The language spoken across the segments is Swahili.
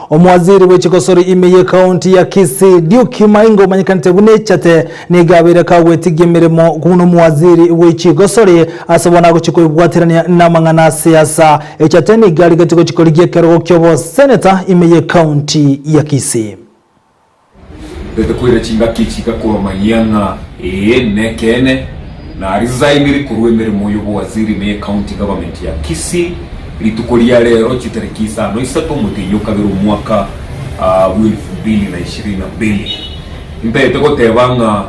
Omwaziri w'ekigosori imeye county ya Kisii Duke Maingo manyikanite bune Echate nigabire kagwetiga emirimo kuno mwaziri w'ekigosori asobona gukikubwatirania n'amangana siasa Echate nigali gatiko kikoligie kerogo kyobo senator imeye county ya Kisii Dede kwira chinga kichika kwa manyanga nekene na resign kuruwe mirimo y'ubuwaziri imeye county government ya Kisii litukolia lero chitarikisa no isato mutinyo kabiro mwaka wa 2022 impete ko tebanga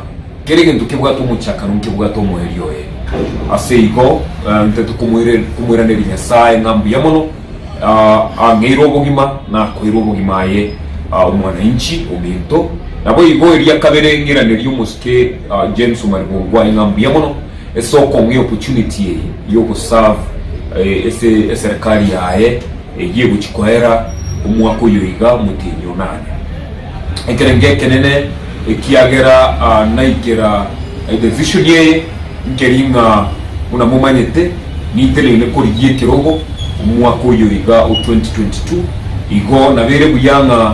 kerege ntukibwa to muchaka nkibwa to muheryoye aseiko ntetu kumwira ne binyasaye ngambu yamono angero bugima na kwiro bugima ye umwana inchi ominto nabo igo eri kabere ngira ne ryumuske James Maribongwa ngambu yamono esoko ngi opportunity yo go serve serikali yae egiye gukikwera umwaka uyoiga mutinyo nane ekerenge kenene ekiagera naikera division ye ngeringa una momanyete nitele ne korigiye kirogo umwaka uyoiga 2022 igo nabere buyanga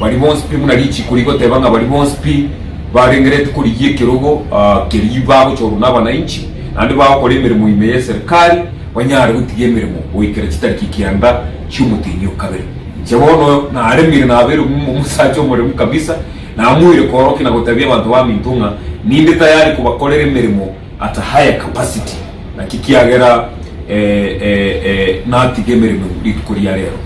bari monspi munarichi kurigo tebanga bari monspi barengerete korigiye kirogo keriba bo cyo nabana inchi andi bakora imirimo imeye serikali wanyare utigemeremo wikera kitariki kianda cyumutinyo kabere cyabono na aremire na abere umusacho muri kabisa na amuire koroki na gotabye abantu bamintunga ninde tayari kubakorera imirimo at a higher capacity na kikiagera na tigemeremo kuri ya rero